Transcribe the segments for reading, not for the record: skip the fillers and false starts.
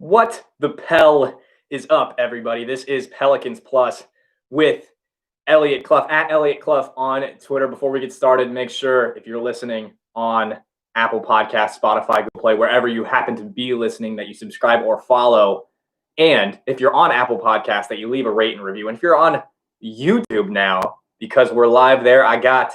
What the Pel is up, everybody? This is Pelicans Plus with Elliot Clough at Elliot Clough on Twitter. Before we get started, make sure if you're listening on Apple Podcasts, Spotify, Google Play, wherever you happen to be listening, that you subscribe or follow. And if you're on Apple Podcasts, that you leave a rate and review. And if you're on YouTube now, because we're live there, I got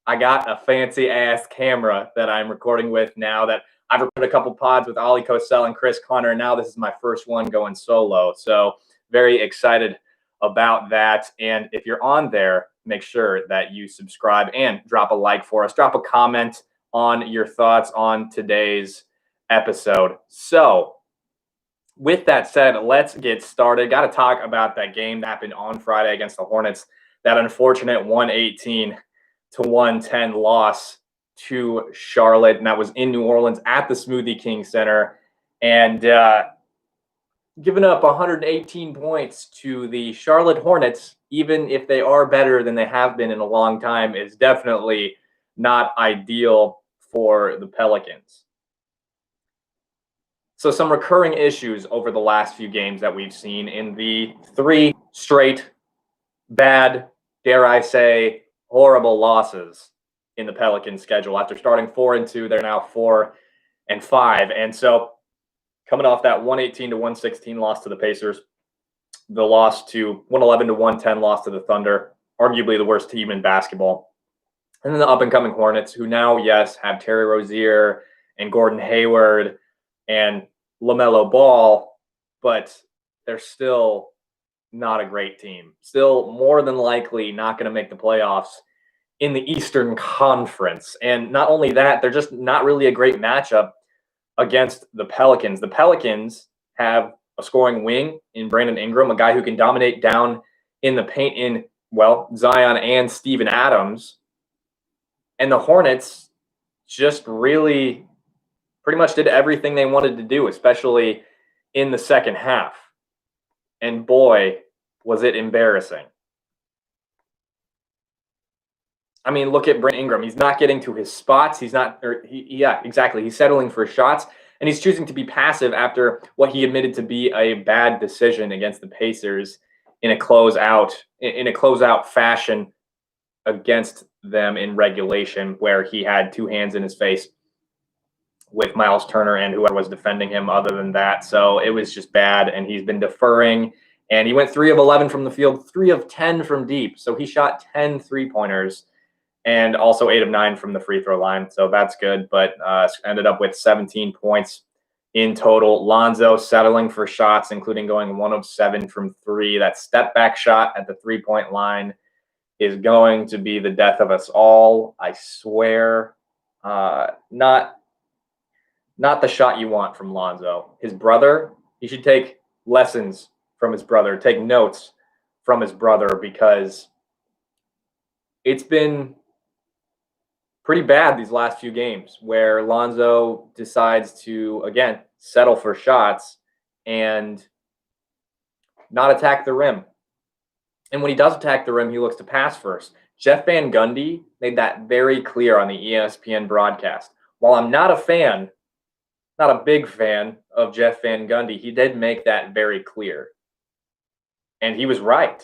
a fancy ass camera that I'm recording with now that I've recorded a couple pods with Ollie Cosell and Chris Connor. And now this is my first one going solo. So very excited about that. And if you're on there, make sure that you subscribe and drop a like for us. Drop a comment on your thoughts on today's episode. So with that said, let's get started. Got to talk about that game that happened on Friday against the Hornets, that unfortunate 118-110 loss to Charlotte, and that was in New Orleans at the Smoothie King Center, and giving up 118 points to the Charlotte Hornets, even if they are better than they have been in a long time, is definitely not ideal for the Pelicans. So some recurring issues over the last few games that we've seen in the three straight bad, dare I say, horrible losses in the Pelicans schedule. After starting 4-2, they're now 4-5. And so coming off that 118-116 loss to the Pacers, the loss to 111-110 loss to the Thunder, arguably the worst team in basketball. And then the up-and-coming Hornets, who now, yes, have Terry Rozier and Gordon Hayward and LaMelo Ball, but they're still not a great team. Still more than likely not going to make the playoffs in the Eastern Conference. And not only that, they're just not really a great matchup against the Pelicans. The Pelicans have a scoring wing in Brandon Ingram, a guy who can dominate down in the paint in, well, Zion and Steven Adams. And the Hornets just really pretty much did everything they wanted to do, especially in the second half. And boy, was it embarrassing. I mean, look at Brandon Ingram. He's not getting to his spots. He's settling for shots, and he's choosing to be passive after what he admitted to be a bad decision against the Pacers in a closeout fashion against them in regulation, where he had two hands in his face with Miles Turner and whoever was defending him other than that. So it was just bad, and he's been deferring, and he went 3 of 11 from the field, 3 of 10 from deep. So he shot 10 3-pointers and also 8 of 9 from the free throw line. So that's good, but ended up with 17 points in total. Lonzo settling for shots, including going 1 of 7 from 3. That step back shot at the 3-point line is going to be the death of us all, I swear. Not the shot you want from Lonzo. His brother, he should take lessons from his brother, take notes from his brother, because it's been pretty bad these last few games where Lonzo decides to, again, settle for shots and not attack the rim. And when he does attack the rim, he looks to pass first. Jeff Van Gundy made that very clear on the ESPN broadcast. While I'm not a big fan of Jeff Van Gundy, he did make that very clear. And he was right.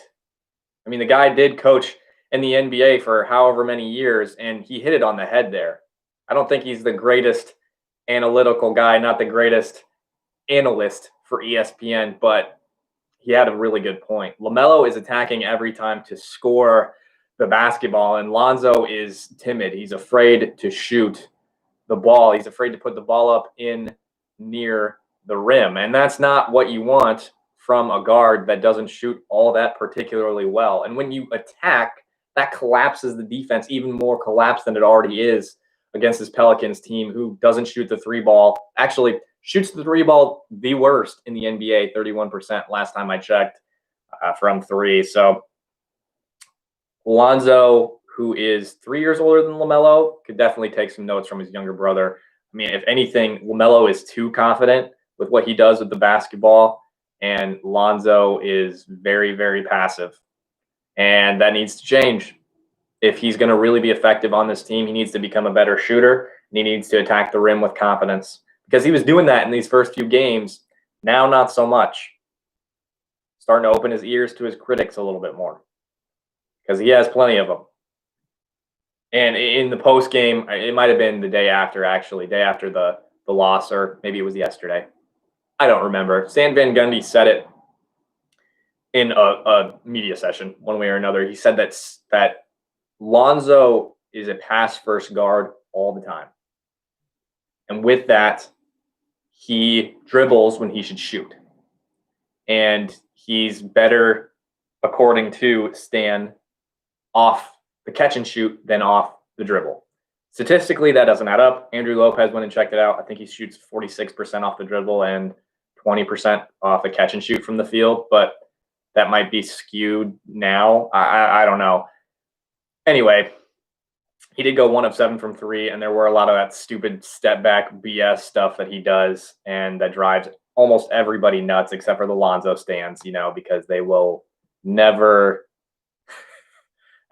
I mean, the guy did coach in the NBA for however many years, and he hit it on the head there. I don't think he's the greatest analytical guy, not the greatest analyst for ESPN, but he had a really good point. LaMelo is attacking every time to score the basketball, and Lonzo is timid. He's afraid to shoot the ball. He's afraid to put the ball up in near the rim, and that's not what you want from a guard that doesn't shoot all that particularly well. And when you attack, that collapses the defense even more collapsed than it already is against this Pelicans team, who doesn't shoot the 3 ball. Actually, shoots the 3 ball the worst in the NBA, 31% last time I checked from 3. So Lonzo, who is 3 years older than LaMelo, could definitely take some notes from his younger brother. I mean, if anything, LaMelo is too confident with what he does with the basketball, and Lonzo is very, very passive. And that needs to change. If he's going to really be effective on this team, he needs to become a better shooter, and he needs to attack the rim with confidence, because he was doing that in these first few games. Now, not so much. Starting to open his ears to his critics a little bit more because he has plenty of them. And in the post game, it might have been the day after, actually, day after the loss, or maybe it was yesterday. I don't remember. Stan Van Gundy said it in a media session, one way or another. He said that Lonzo is a pass-first guard all the time. And with that, he dribbles when he should shoot. And he's better, according to Stan, off the catch and shoot than off the dribble. Statistically, that doesn't add up. Andrew Lopez went and checked it out. I think he shoots 46% off the dribble and 20% off the catch and shoot from the field, but that might be skewed now. I don't know. Anyway, he did go 1 of 7 from 3, and there were a lot of that stupid step back BS stuff that he does, and that drives almost everybody nuts except for the Lonzo stands, because they will never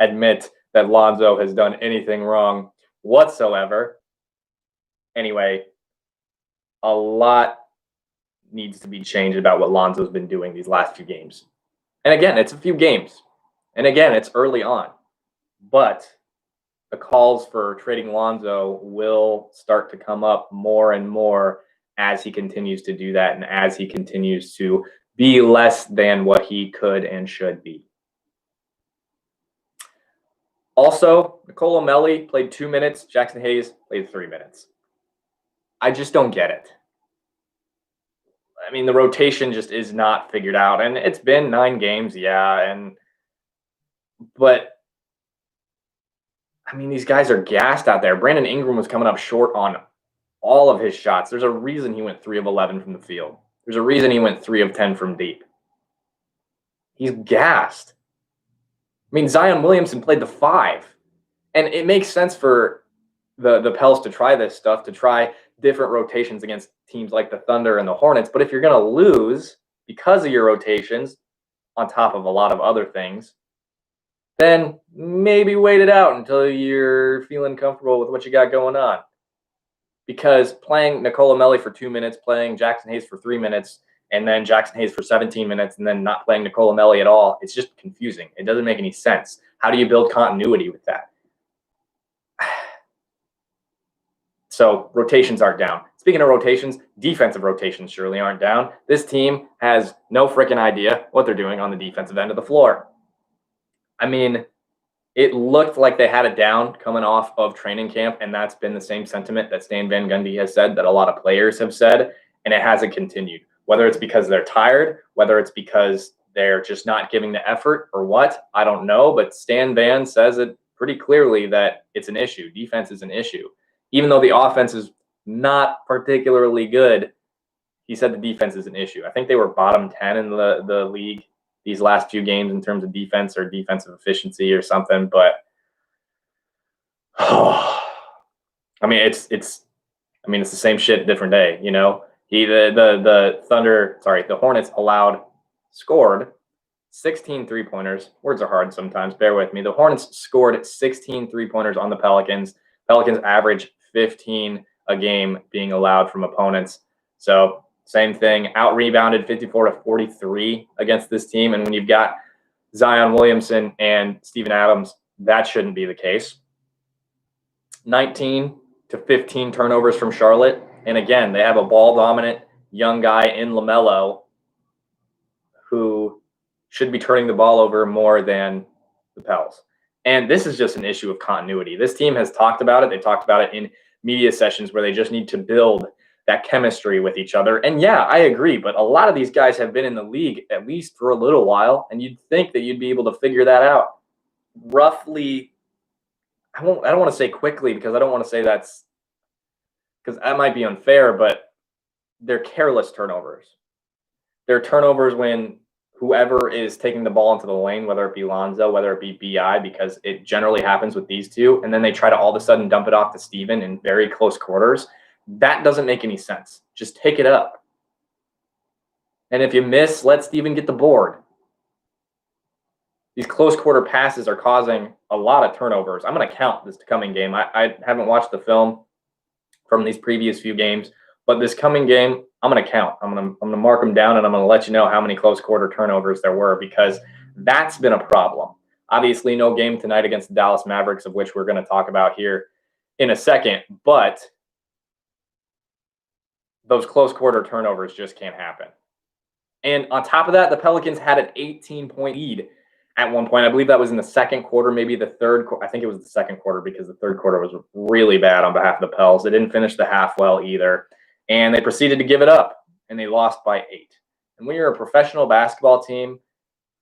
admit that Lonzo has done anything wrong whatsoever. Anyway, a lot needs to be changed about what Lonzo's been doing these last few games. And again, it's a few games. And again, it's early on. But the calls for trading Lonzo will start to come up more and more as he continues to do that and as he continues to be less than what he could and should be. Also, Nicolo Melli played 2 minutes. Jackson Hayes played 3 minutes. I just don't get it. I mean, the rotation just is not figured out. And it's been 9 games, yeah. But, I mean, these guys are gassed out there. Brandon Ingram was coming up short on all of his shots. There's a reason he went 3 of 11 from the field. There's a reason he went 3 of 10 from deep. He's gassed. I mean, Zion Williamson played the 5. And it makes sense for the Pels to try this stuff, to try different rotations against teams like the Thunder and the Hornets. But if you're going to lose because of your rotations, on top of a lot of other things, then maybe wait it out until you're feeling comfortable with what you got going on. Because playing Nicolo Melli for 2 minutes, playing Jackson Hayes for 3 minutes, and then Jackson Hayes for 17 minutes, and then not playing Nicolo Melli at all, it's just confusing. It doesn't make any sense. How do you build continuity with that? So rotations aren't down. Speaking of rotations, defensive rotations surely aren't down. This team has no freaking idea what they're doing on the defensive end of the floor. I mean, it looked like they had it down coming off of training camp, and that's been the same sentiment that Stan Van Gundy has said, that a lot of players have said, and it hasn't continued. Whether it's because they're tired, whether it's because they're just not giving the effort or what, I don't know, but Stan Van says it pretty clearly that it's an issue. Defense is an issue. Even though the offense is not particularly good, he said the defense is an issue. I think they were bottom 10 in the league these last few games in terms of defense or defensive efficiency or something. But I mean, it's the same shit, different day. The Hornets scored 16 3-pointers. Words are hard sometimes. Bear with me. The Hornets scored 16 3-pointers on the Pelicans. Pelicans average 15 a game being allowed from opponents. So same thing, out-rebounded 54-43 against this team. And when you've got Zion Williamson and Steven Adams, that shouldn't be the case. 19 to 15 turnovers from Charlotte. And again, they have a ball-dominant young guy in LaMelo who should be turning the ball over more than the Pels. And this is just an issue of continuity. This team has talked about it. They talked about it in media sessions where they just need to build that chemistry with each other. And yeah, I agree. But a lot of these guys have been in the league at least for a little while. And you'd think that you'd be able to figure that out roughly. I don't want to say quickly, because I don't want to say because that might be unfair, but they're careless turnovers. They're turnovers when whoever is taking the ball into the lane, whether it be Lonzo, whether it be BI, because it generally happens with these two, and then they try to all of a sudden dump it off to Steven in very close quarters. That doesn't make any sense. Just take it up. And if you miss, let Steven get the board. These close quarter passes are causing a lot of turnovers. I'm going to count this coming game. I haven't watched the film from these previous few games, But this coming game, I'm going to count. I'm going to mark them down, and I'm going to let you know how many close quarter turnovers there were, because that's been a problem. Obviously, no game tonight against the Dallas Mavericks, of which we're going to talk about here in a second. But those close quarter turnovers just can't happen. And on top of that, the Pelicans had an 18-point lead at one point. I believe that was in the second quarter, maybe the third. I think it was the second quarter, because the third quarter was really bad on behalf of the Pels. They didn't finish the half well either. And they proceeded to give it up, and they lost by 8. And when you're a professional basketball team,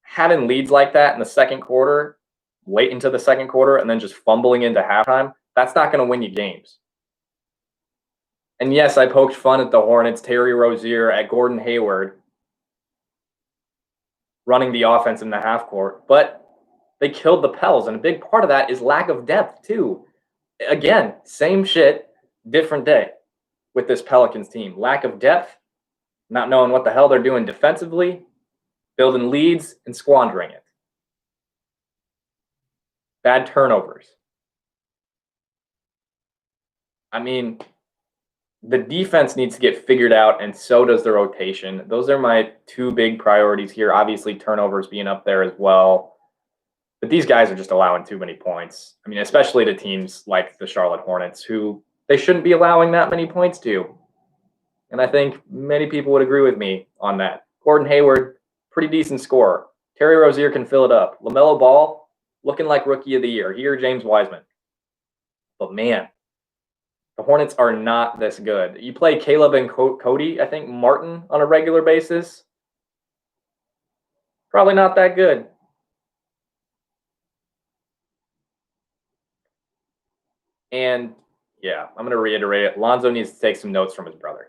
having leads like that in the second quarter, late into the second quarter, and then just fumbling into halftime, that's not going to win you games. And yes, I poked fun at the Hornets, Terry Rozier, at Gordon Hayward running the offense in the half court, but they killed the Pels, and a big part of that is lack of depth too. Again, same shit, different day with this Pelicans team. Lack of depth, not knowing what the hell they're doing defensively, building leads and squandering it. Bad turnovers. I mean, the defense needs to get figured out, and so does the rotation. Those are my two big priorities here. Obviously, turnovers being up there as well. But these guys are just allowing too many points. I mean, especially to teams like the Charlotte Hornets, who they shouldn't be allowing that many points to. And I think many people would agree with me on that. Gordon Hayward, pretty decent scorer. Terry Rozier can fill it up. LaMelo Ball, looking like Rookie of the Year. Here, James Wiseman. But man, the Hornets are not this good. You play Caleb and Cody, I think, Martin on a regular basis. Probably not that good. And yeah, I'm going to reiterate it. Lonzo needs to take some notes from his brother.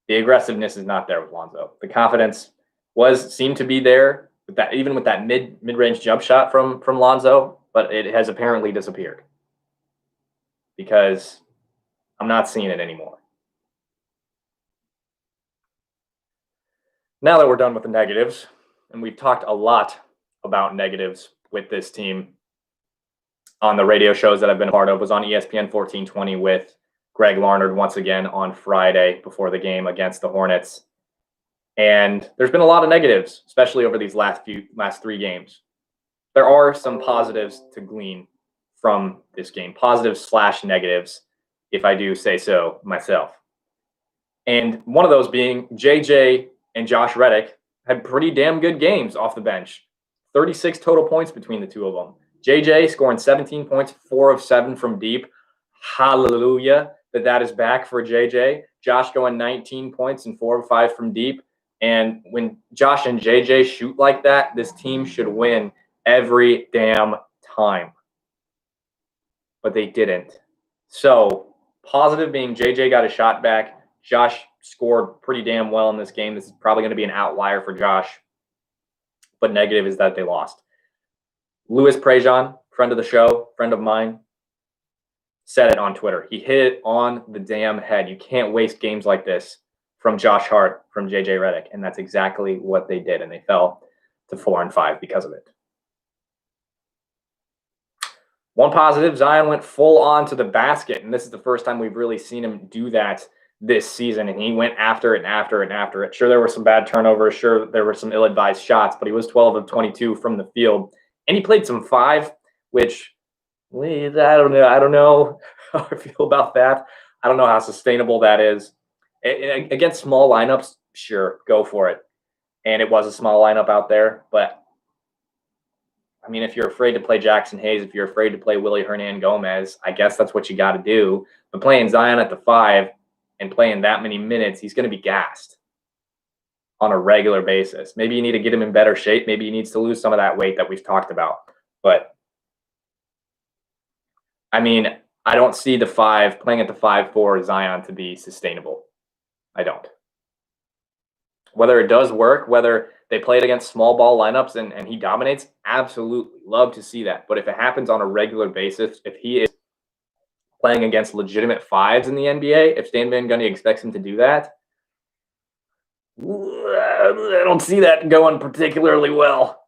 The aggressiveness is not there with Lonzo. The confidence seemed to be there with that, even with that mid-range jump shot from Lonzo, but it has apparently disappeared because I'm not seeing it anymore. Now that we're done with the negatives, and we've talked a lot about negatives with this team on the radio shows that I've been a part of, was on ESPN 1420 with Greg Larnard once again on Friday before the game against the Hornets. And there's been a lot of negatives, especially over these last 3 games. There are some positives to glean from this game, positives/negatives, if I do say so myself. And one of those being JJ and Josh Reddick had pretty damn good games off the bench. 36 total points between the two of them. JJ scoring 17 points, 4 of 7 from deep. Hallelujah that is back for JJ. Josh going 19 points and 4 of 5 from deep. And when Josh and JJ shoot like that, this team should win every damn time. But they didn't. So positive being JJ got a shot back. Josh scored pretty damn well in this game. This is probably going to be an outlier for Josh. But negative is that they lost. Louis Prejean, friend of the show, friend of mine, said it on Twitter. He hit it on the damn head. You can't waste games like this from Josh Hart, from JJ Redick. And that's exactly what they did. And they fell to 4-5 because of it. One positive, Zion went full on to the basket. And this is the first time we've really seen him do that this season. And he went after it and after it and after it. Sure, there were some bad turnovers. Sure, there were some ill-advised shots. But he was 12 of 22 from the field. And he played some 5, which I don't know how I feel about that. I don't know how sustainable that is. Against small lineups, sure, go for it. And it was a small lineup out there. But, I mean, if you're afraid to play Jackson Hayes, if you're afraid to play Willie Hernan-Gomez, I guess that's what you got to do. But playing Zion at the 5 and playing that many minutes, he's going to be gassed on a regular basis. Maybe you need to get him in better shape. Maybe he needs to lose some of that weight that we've talked about. But, I mean, I don't see the 5, playing at the 5 for Zion to be sustainable. I don't. Whether it does work, whether they play it against small ball lineups and he dominates, absolutely. Love to see that. But if it happens on a regular basis, if he is playing against legitimate 5s in the NBA, if Stan Van Gundy expects him to do that, I don't see that going particularly well.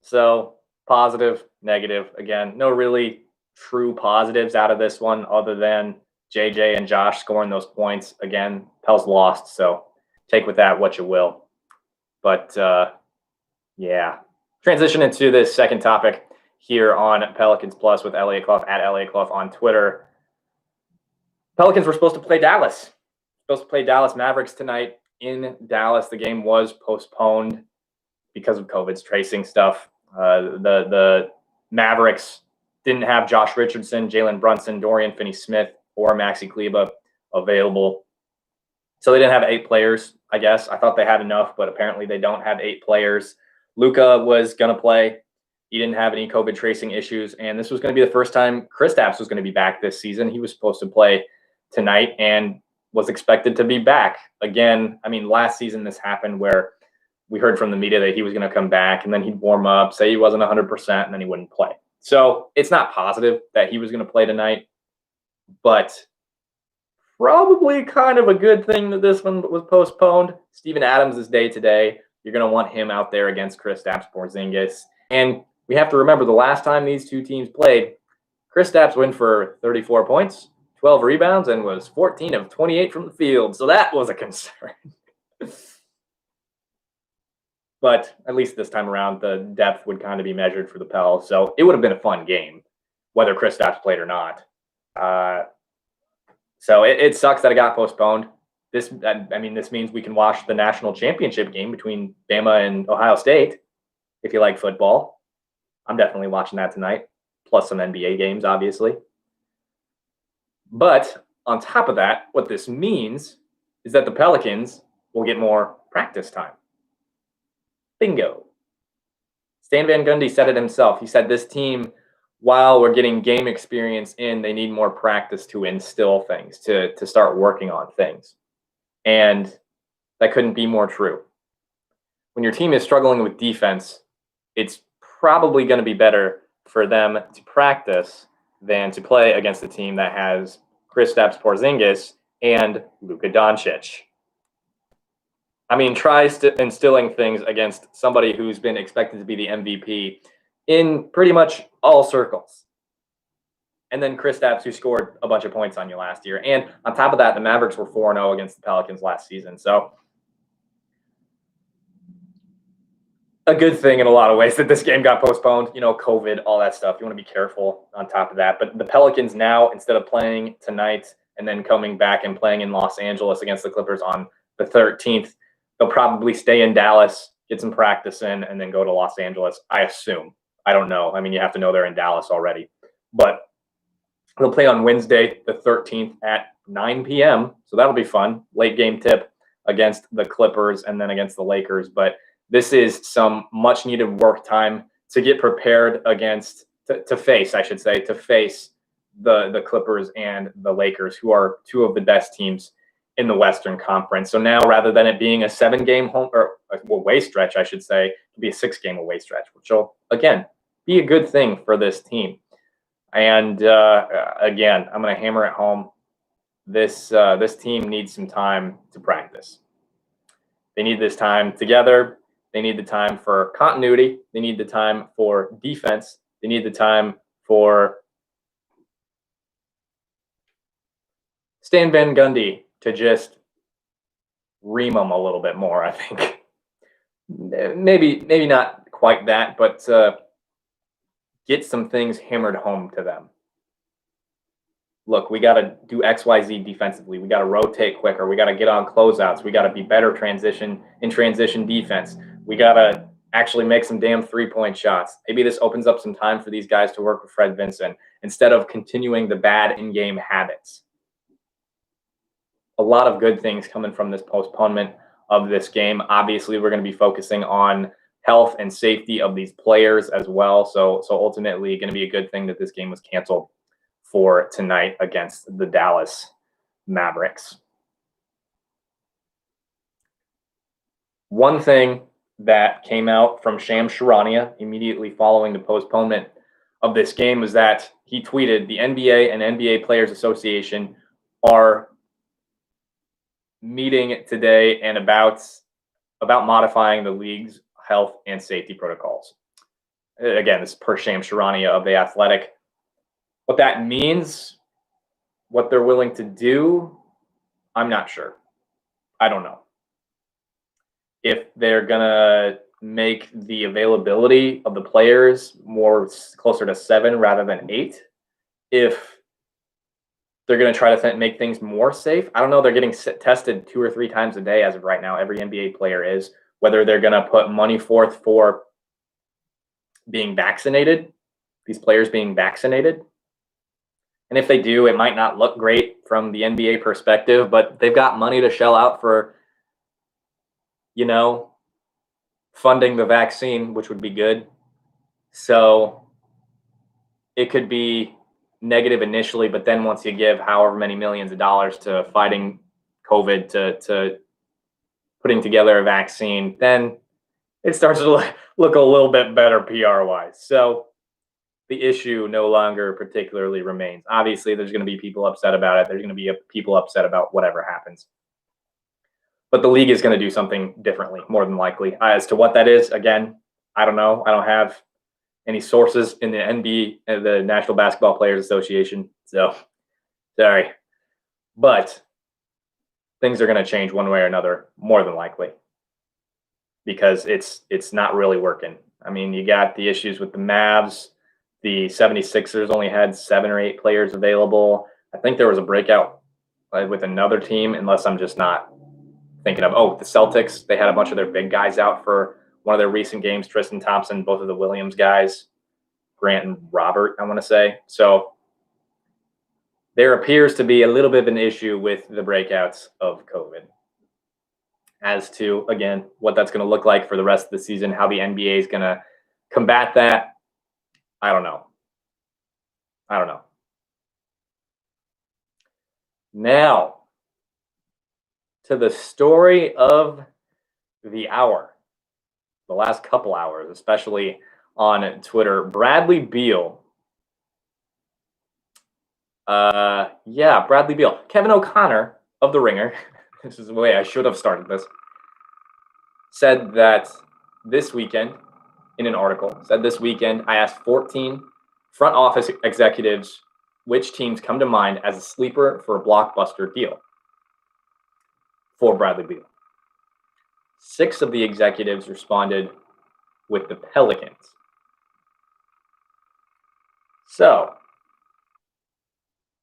So, positive, negative. Again, no really true positives out of this one other than JJ and Josh scoring those points. Again, Pels lost, so take with that what you will. But yeah, transition into this second topic here on Pelicans Plus with Elliot Clough at Elliot Clough on Twitter. Pelicans were supposed to play Dallas. Mavericks tonight in Dallas. The game was postponed because of COVID's tracing stuff. The Mavericks didn't have Josh Richardson, Jalen Brunson, Dorian Finney-Smith, or Maxi Kleber available. So they didn't have 8 players, I guess. I thought they had enough, but apparently they don't have 8 players. Luka was going to play. He didn't have any COVID tracing issues, and this was going to be the first time Kristaps was going to be back this season. He was supposed to play tonight and was expected to be back. Again, I mean, last season this happened where we heard from the media that he was going to come back, and then he'd warm up, say he wasn't 100%, and then he wouldn't play. So it's not positive that he was going to play tonight, but probably kind of a good thing that this one was postponed. Steven Adams is day to day. You're going to want him out there against Kristaps Porzingis. And we have to remember the last time these two teams played, Kristaps went for 34 points, 12 rebounds, and was 14 of 28 from the field. So that was a concern. But at least this time around, the depth would kind of be measured for the Pels. So it would have been a fun game, whether Kristaps played or not. So it sucks that it got postponed. This means we can watch the national championship game between Bama and Ohio State. If you like football, I'm definitely watching that tonight, plus some NBA games, obviously. But on top of that, what this means is that the Pelicans will get more practice time. Bingo. Stan Van Gundy said it himself. He said this team, while we're getting game experience in, they need more practice to instill things, to start working on things. And that couldn't be more true. When your team is struggling with defense, it's probably going to be better for them to practice than to play against a team that has Kristaps Porzingis and Luka Doncic. I mean, try instilling things against somebody who's been expected to be the MVP in pretty much all circles. And then Kristaps, who scored a bunch of points on you last year. And on top of that, the Mavericks were 4-0 against the Pelicans last season. So a good thing in a lot of ways that this game got postponed. You know, COVID, all that stuff. You want to be careful on top of that. But the Pelicans now, instead of playing tonight and then coming back and playing in Los Angeles against the Clippers on the 13th, they'll probably stay in Dallas, get some practice in, and then go to Los Angeles, I assume. I don't know. I mean, you have to know they're in Dallas already. But they'll play on Wednesday, the 13th at 9 p.m. So that'll be fun. Late game tip against the Clippers and then against the Lakers. But this is some much needed work time to get prepared against, to face the Clippers and the Lakers, who are two of the best teams in the Western Conference. So now, rather than it being a 7-game away stretch, I should say, it'll be a 6-game away stretch, which will, again, be a good thing for this team. And again, I'm going to hammer it home. This team needs some time to practice. They need this time together. They need the time for continuity. They need the time for defense. They need the time for Stan Van Gundy to just ream them a little bit more, I think. Maybe not quite that, but get some things hammered home to them. Look, we got to do XYZ defensively. We got to rotate quicker. We got to get on closeouts. We got to be better transition defense. We got to actually make some damn three-point shots. Maybe this opens up some time for these guys to work with Fred Vincent instead of continuing the bad in-game habits. A lot of good things coming from this postponement of this game. Obviously, we're going to be focusing on health and safety of these players as well. So ultimately, going to be a good thing that this game was canceled for tonight against the Dallas Mavericks. One thing that came out from Shams Charania immediately following the postponement of this game was that he tweeted, the NBA and NBA Players Association are meeting today and about modifying the league's health and safety protocols. Again, this is per Shams Charania of The Athletic. What that means, what they're willing to do, I'm not sure. I don't know. If they're going to make the availability of the players more closer to 7 rather than 8, if they're going to try to make things more safe. I don't know. They're getting tested 2 or 3 times a day as of right now. Every NBA player is. Whether they're going to put money forth for being vaccinated, these players being vaccinated. And if they do, it might not look great from the NBA perspective, but they've got money to shell out for, funding the vaccine, which would be good. So it could be negative initially, but then once you give however many millions of dollars to fighting COVID, to putting together a vaccine, then it starts to look a little bit better PR-wise. So the issue no longer particularly remains. Obviously, there's going to be people upset about it. There's going to be people upset about whatever happens. But the league is going to do something differently, more than likely. As to what that is, again, I don't know. I don't have any sources in the NBA, the National Basketball Players Association. So, sorry. But things are going to change one way or another, more than likely, because it's not really working. I mean, you got the issues with the Mavs. The 76ers only had 7 or 8 players available. I think there was a breakout with another team, unless I'm just not thinking of, the Celtics. They had a bunch of their big guys out for one of their recent games. Tristan Thompson, both of the Williams guys, Grant and Robert, I want to say. So there appears to be a little bit of an issue with the breakouts of COVID. As to, again, what that's going to look like for the rest of the season, how the NBA is going to combat that, I don't know. Now, to the story of the hour, the last couple hours, especially on Twitter. Bradley Beal. Bradley Beal. Kevin O'Connor of The Ringer, this is the way I should have started this, said that this weekend, in an article, I asked 14 front office executives which teams come to mind as a sleeper for a blockbuster deal for Bradley Beal. 6 of the executives responded with the Pelicans. So,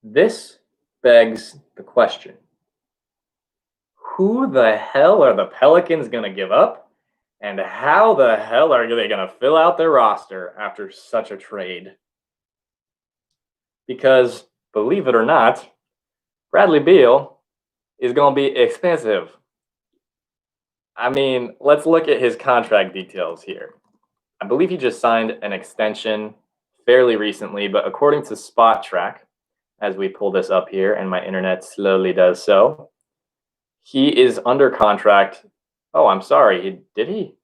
this begs the question, who the hell are the Pelicans going to give up? And how the hell are they going to fill out their roster after such a trade? Because, believe it or not, Bradley Beal is going to be expensive. I mean, let's look at his contract details here. I believe he just signed an extension fairly recently, but according to Spot Track, as we pull this up here, and my internet slowly does so, he is under contract. Oh, I'm sorry. Did he?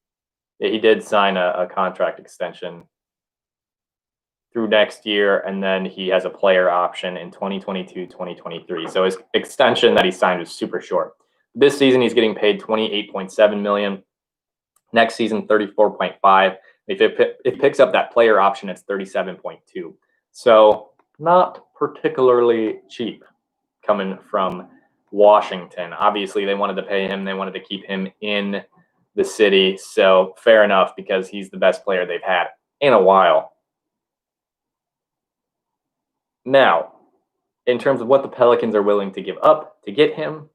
Yeah, he did sign a contract extension through next year, and then he has a player option in 2022, 2023. So his extension that he signed was super short. This season, he's getting paid $28.7 million. Next season, $34.5. If it picks up that player option, it's $37.2. So not particularly cheap coming from Washington. Obviously, they wanted to pay him. They wanted to keep him in the city. So fair enough, because he's the best player they've had in a while. Now, in terms of what the Pelicans are willing to give up to get him,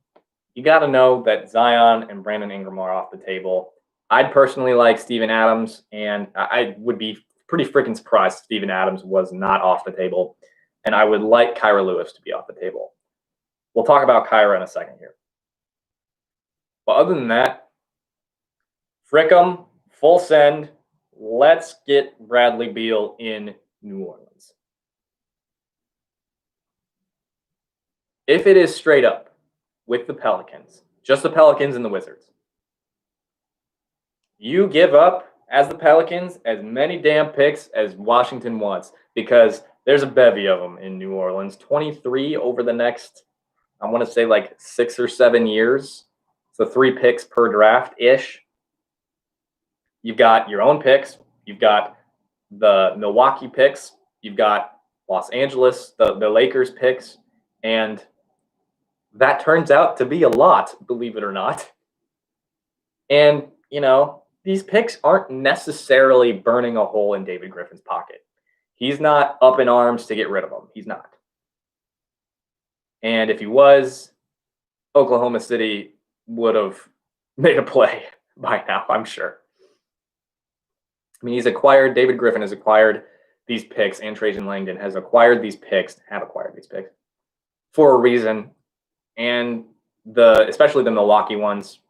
you got to know that Zion and Brandon Ingram are off the table. I'd personally like Steven Adams, and I would be pretty freaking surprised if Steven Adams was not off the table. And I would like Kyra Lewis to be off the table. We'll talk about Kyra in a second here. But other than that, frick 'em, full send. Let's get Bradley Beal in New Orleans. If it is straight up with the Pelicans, just the Pelicans and the Wizards, you give up, as the Pelicans, as many damn picks as Washington wants, because there's a bevy of them in New Orleans. 23 over the next, I want to say, like 6 or 7 years. So 3 picks per draft-ish. You've got your own picks. You've got the Milwaukee picks. You've got Los Angeles, the Lakers picks, and that turns out to be a lot, believe it or not. And, these picks aren't necessarily burning a hole in David Griffin's pocket. He's not up in arms to get rid of them. He's not. And if he was, Oklahoma City would have made a play by now, I'm sure. I mean, David Griffin has acquired these picks, and Trajan Langdon have acquired these picks for a reason. And especially the Milwaukee ones,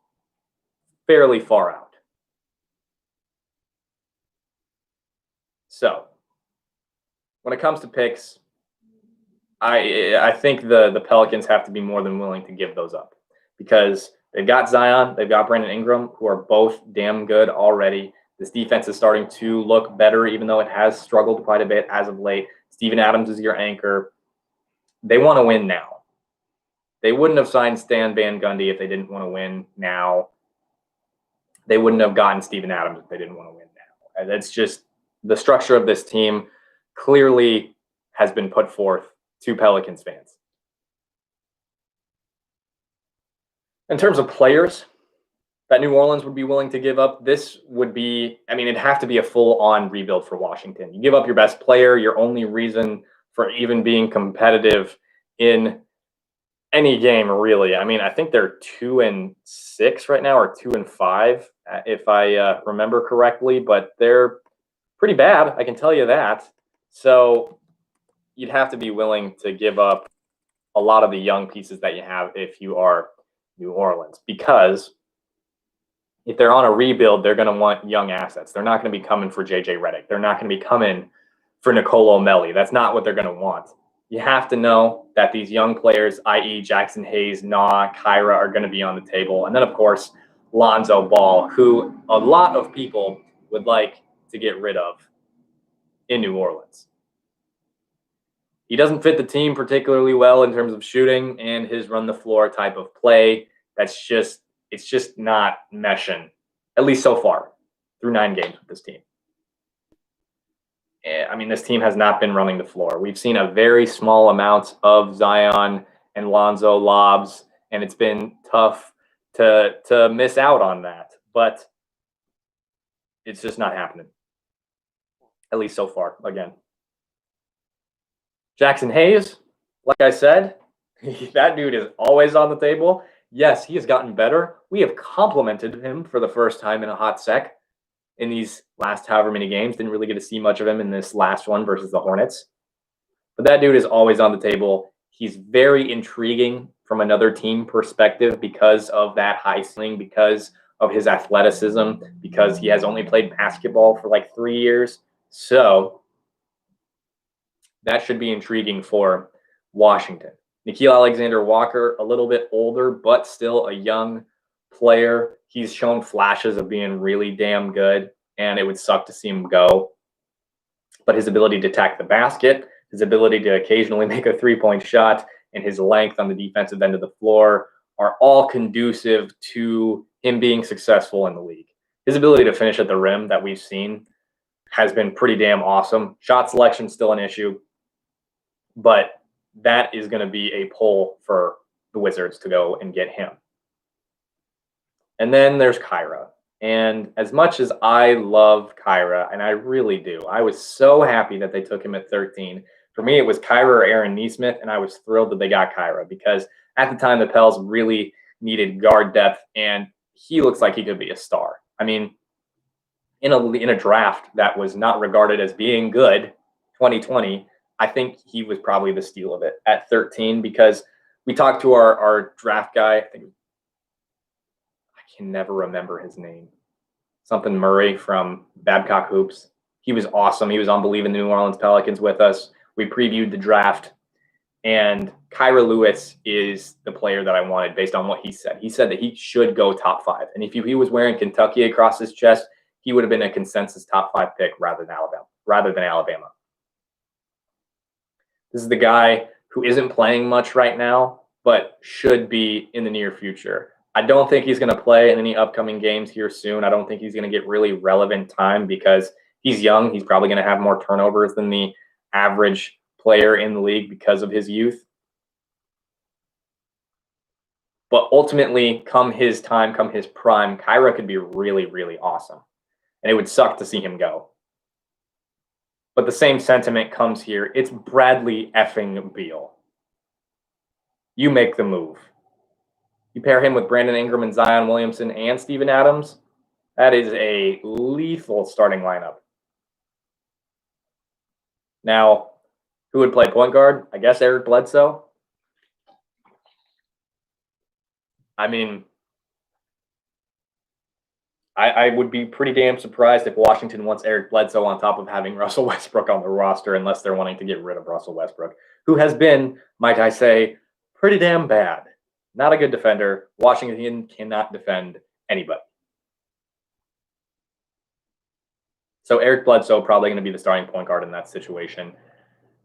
fairly far out. So, when it comes to picks, I think the Pelicans have to be more than willing to give those up because they've got Zion, they've got Brandon Ingram, who are both damn good already. This defense is starting to look better, even though it has struggled quite a bit as of late. Steven Adams is your anchor. They want to win now. They wouldn't have signed Stan Van Gundy if they didn't want to win now. They wouldn't have gotten Steven Adams if they didn't want to win now. And that's just the structure of this team clearly has been put forth to Pelicans fans. In terms of players that New Orleans would be willing to give up, this would be, it'd have to be a full-on rebuild for Washington. You give up your best player, your only reason for even being competitive in any game, really. I think they're 2-6 right now, or 2-5, if I remember correctly, but they're pretty bad, I can tell you that. So you'd have to be willing to give up a lot of the young pieces that you have if you are New Orleans, because if they're on a rebuild, they're going to want young assets. They're not going to be coming for JJ Redick. They're not going to be coming for Nicolo Melli. That's not what they're going to want. You have to know that these young players, i.e. Jackson Hayes, Kyra, are going to be on the table. And then, of course, Lonzo Ball, who a lot of people would like to get rid of in New Orleans. He doesn't fit the team particularly well in terms of shooting and his run-the-floor type of play. It's just not meshing, at least so far, through 9 games with this team. This team has not been running the floor. We've seen a very small amount of Zion and Lonzo lobs, and it's been tough to miss out on that. But it's just not happening, at least so far, again. Jackson Hayes, like I said, that dude is always on the table. Yes, he has gotten better. We have complimented him for the first time in a hot sec in these last however many games. Didn't really get to see much of him in this last one versus the Hornets. But that dude is always on the table. He's very intriguing from another team perspective because of that high ceiling, because of his athleticism, because he has only played basketball for like 3 years. So that should be intriguing for Washington. Nickeil Alexander-Walker, a little bit older, but still a young player. He's shown flashes of being really damn good, and it would suck to see him go. But his ability to attack the basket, his ability to occasionally make a 3-point shot, and his length on the defensive end of the floor are all conducive to him being successful in the league. His ability to finish at the rim that we've seen has been pretty damn awesome. Shot selection still an issue, but that is going to be a pull for the Wizards to go and get him. And then there's Kyra. And as much as I love Kyra, and I really do, I was so happy that they took him at 13. For me, it was Kyra or Aaron Nesmith, and I was thrilled that they got Kyra because at the time the Pels really needed guard depth, and he looks like he could be a star. In a draft that was not regarded as being good, 2020, I think he was probably the steal of it at 13 because we talked to our draft guy. I can never remember his name. Something Murray from Babcock Hoops. He was awesome. He was on Believe in the New Orleans Pelicans with us. We previewed the draft, and Kyra Lewis is the player that I wanted based on what he said. He said that he should go top 5. And if he was wearing Kentucky across his chest, he would have been a consensus top 5 pick rather than Alabama. This is the guy who isn't playing much right now, but should be in the near future. I don't think he's going to play in any upcoming games here soon. I don't think he's going to get really relevant time because he's young. He's probably going to have more turnovers than the average player in the league because of his youth. But ultimately, come his time, come his prime, Kyra could be really, really awesome. And it would suck to see him go. But the same sentiment comes here. It's Bradley effing Beal. You make the move. You pair him with Brandon Ingram and Zion Williamson and Steven Adams. That is a lethal starting lineup. Now, who would play point guard? I guess Eric Bledsoe. I mean, I would be pretty damn surprised if Washington wants Eric Bledsoe on top of having Russell Westbrook on the roster, unless they're wanting to get rid of Russell Westbrook, who has been, might I say, pretty damn bad. Not a good defender. Washington cannot defend anybody. So Eric Bledsoe probably going to be the starting point guard in that situation.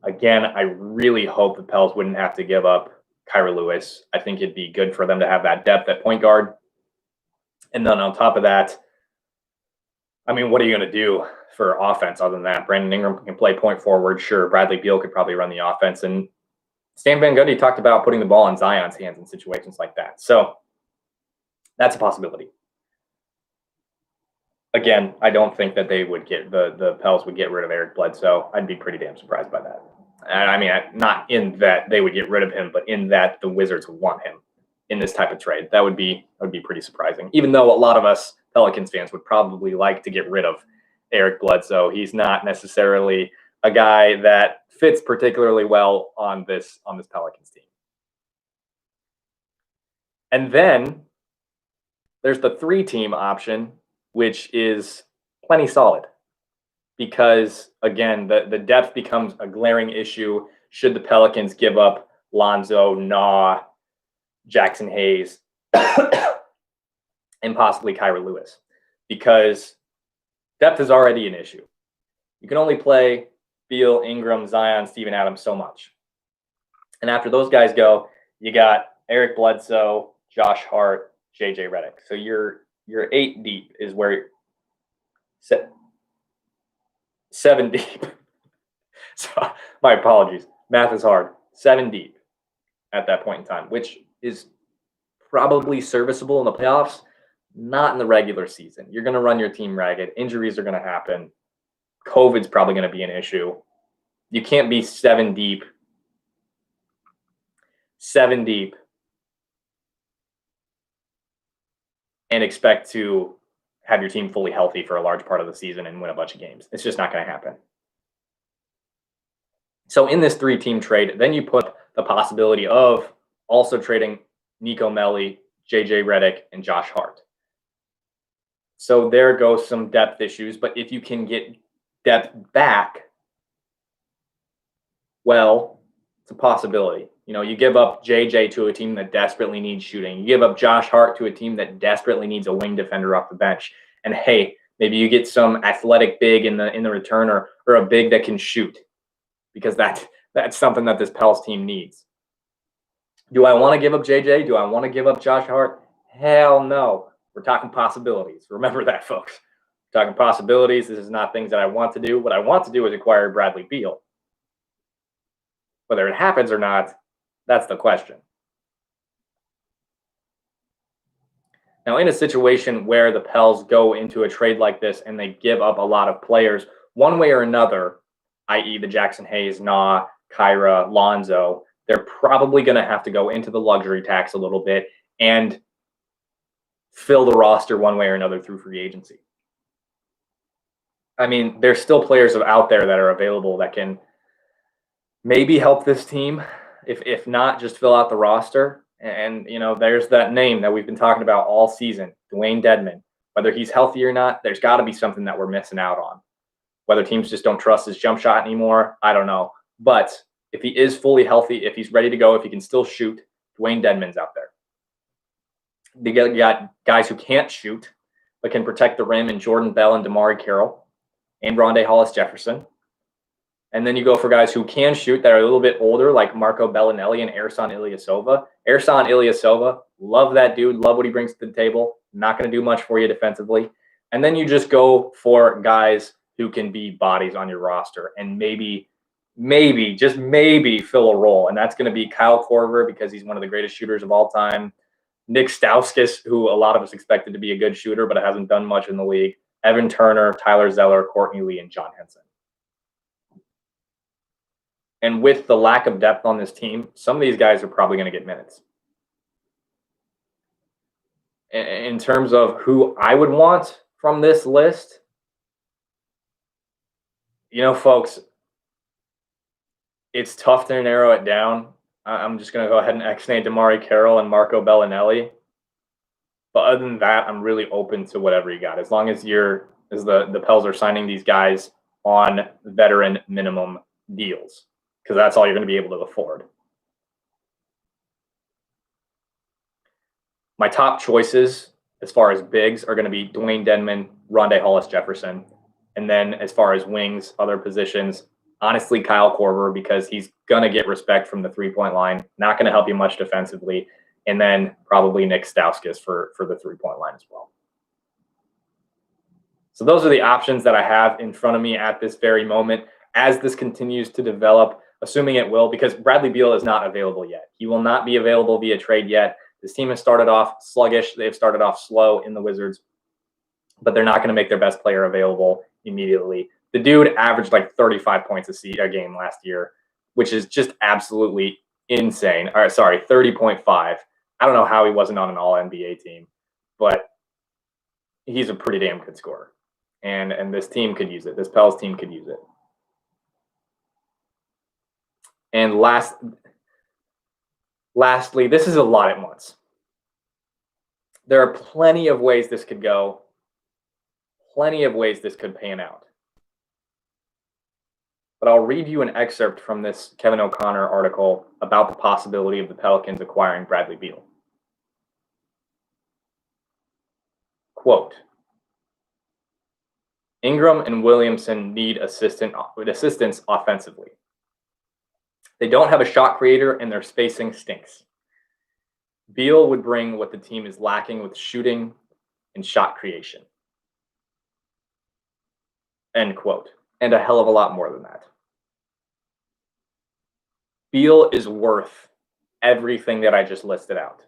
Again, I really hope the Pels wouldn't have to give up Kyra Lewis. I think it'd be good for them to have that depth at point guard. And then on top of that, I mean, what are you going to do for offense other than that? Brandon Ingram can play point forward. Sure, Bradley Beal could probably run the offense. And Stan Van Gundy talked about putting the ball in Zion's hands in situations like that. So that's a possibility. Again, I don't think that they would get the Pels would get rid of Eric Bledsoe. I'd be pretty damn surprised by that. And I mean, not in that they would get rid of him, but in that the Wizards would want him in this type of trade. That would be pretty surprising. Even though a lot of us Pelicans fans would probably like to get rid of Eric Bledsoe. He's not necessarily a guy that fits particularly well on this Pelicans team. And then there's the 3-team option, which is plenty solid because, again, the depth becomes a glaring issue should the Pelicans give up Lonzo, Nah, Jackson Hayes, and possibly Kyra Lewis, because depth is already an issue. You can only play Beal, Ingram, Zion, Steven Adams so much. And after those guys go, you got Eric Bledsoe, Josh Hart, JJ Redick. So you're 8 deep is where 7 deep. So my apologies. Math is hard. 7 deep at that point in time, which is probably serviceable in the playoffs, not in the regular season. You're going to run your team ragged. Injuries are going to happen. COVID's probably going to be an issue. You can't be 7 deep. 7 deep. And expect to have your team fully healthy for a large part of the season and win a bunch of games. It's just not going to happen. So in this 3-team trade, then you put the possibility of also trading Nico Melli, JJ Redick, and Josh Hart. So there goes some depth issues. But if you can get depth back, well, it's a possibility. You know, you give up JJ to a team that desperately needs shooting. You give up Josh Hart to a team that desperately needs a wing defender off the bench. And hey, maybe you get some athletic big in the return or a big that can shoot, because that's something that this Pels team needs. Do I want to give up JJ? Do I want to give up Josh Hart? Hell no. We're talking possibilities. Remember that, folks. We're talking possibilities. This is not things that I want to do. What I want to do is acquire Bradley Beal. Whether it happens or not, that's the question. Now, in a situation where the Pels go into a trade like this and they give up a lot of players, one way or another, i.e. the Jackson Hayes, Nah, Kyra, Lonzo, they're probably going to have to go into the luxury tax a little bit and fill the roster one way or another through free agency. I mean, there's still players out there that are available that can maybe help this team. If not, just fill out the roster. And, you know, there's that name that we've been talking about all season, Dwayne Dedmon. Whether he's healthy or not, there's got to be something that we're missing out on. Whether teams just don't trust his jump shot anymore, I don't know. But if he is fully healthy, if he's ready to go, if he can still shoot, Dwayne Dedmon's out there. They got guys who can't shoot but can protect the rim in Jordan Bell and Damari Carroll and Rondé Hollis-Jefferson. And then you go for guys who can shoot that are a little bit older, like Marco Bellinelli and Ersan Ilyasova. Ersan Ilyasova, love that dude, love what he brings to the table. Not going to do much for you defensively. And then you just go for guys who can be bodies on your roster and maybe maybe, just maybe fill a role. And that's going to be Kyle Korver because he's one of the greatest shooters of all time. Nick Stauskas, who a lot of us expected to be a good shooter, but hasn't done much in the league. Evan Turner, Tyler Zeller, Courtney Lee, and John Henson. And with the lack of depth on this team, some of these guys are probably going to get minutes. In terms of who I would want from this list, folks, it's tough to narrow it down. I'm just going to go ahead and X-name Damari Carroll and Marco Bellinelli. But other than that, I'm really open to whatever you got. As long as the Pels are signing these guys on veteran minimum deals, because that's all you're going to be able to afford. My top choices as far as bigs are going to be Dwayne Denman, Rondé Hollis-Jefferson. And then as far as wings, other positions, honestly, Kyle Korver, because he's going to get respect from the three-point line, not going to help you much defensively. And then probably Nick Stauskas for the three-point line as well. So those are the options that I have in front of me at this very moment. As this continues to develop, assuming it will, because Bradley Beal is not available yet. He will not be available via trade yet. This team has started off sluggish. They've started off slow in the Wizards, but they're not going to make their best player available immediately. The dude averaged like 35 points a game last year, which is just absolutely insane. All right, sorry, 30.5. I don't know how he wasn't on an all-NBA team, but he's a pretty damn good scorer. And this team could use it. This Pels team could use it. And lastly, this is a lot at once. There are plenty of ways this could go, plenty of ways this could pan out. But I'll read you an excerpt from this Kevin O'Connor article about the possibility of the Pelicans acquiring Bradley Beal. Quote, Ingram and Williamson need assistance offensively. They don't have a shot creator, and their spacing stinks. Beal would bring what the team is lacking with shooting and shot creation. End quote. And a hell of a lot more than that. Beal is worth everything that I just listed out.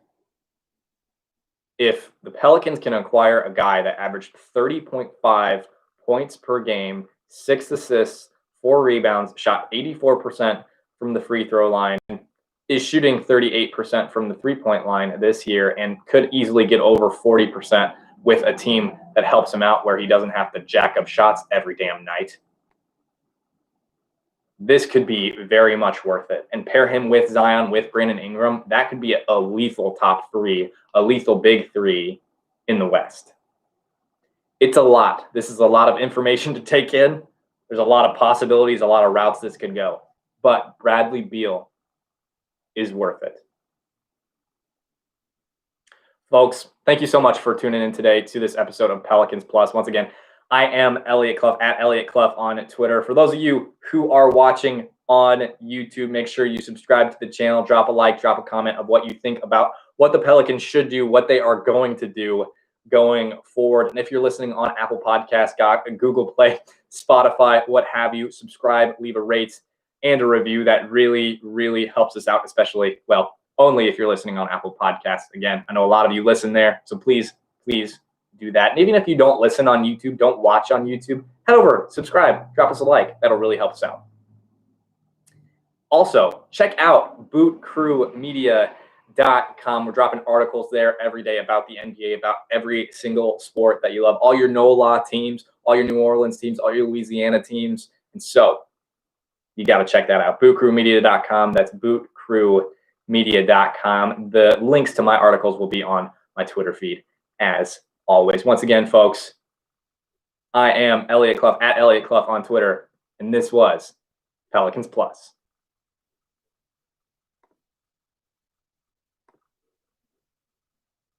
If the Pelicans can acquire a guy that averaged 30.5 points per game, 6 assists, 4 rebounds, shot 84% from the free throw line, is shooting 38% from the three-point line this year, and could easily get over 40% with a team that helps him out where he doesn't have to jack up shots every damn night. This could be very much worth it. And pair him with Zion, with Brandon Ingram, that could be a lethal top three, a lethal big three in the West. It's a lot. This is a lot of information to take in. There's a lot of possibilities, a lot of routes this could go. But Bradley Beal is worth it. Folks, thank you so much for tuning in today to this episode of Pelicans Plus. Once again, I am Elliot Clough at Elliot Clough on Twitter. For those of you who are watching on YouTube, make sure you subscribe to the channel, drop a like, drop a comment of what you think about what the Pelicans should do, what they are going to do going forward. And if you're listening on Apple Podcasts, Google Play, Spotify, what have you, subscribe, leave a rate and a review. That really, really helps us out, especially, well, only if you're listening on Apple Podcasts. Again, I know a lot of you listen there, so please do that. And even if you don't listen on YouTube, don't watch on YouTube, head over, subscribe, drop us a like. That'll really help us out. Also, check out bootcrewmedia.com. We're dropping articles there every day about the NBA, about every single sport that you love, all your NOLA teams, all your New Orleans teams, all your Louisiana teams. And so you got to check that out. bootcrewmedia.com. That's bootcrewmedia.com. The links to my articles will be on my Twitter feed as always. Once again, folks, I am Elliot Clough at Elliot Clough on Twitter, and this was Pelicans Plus.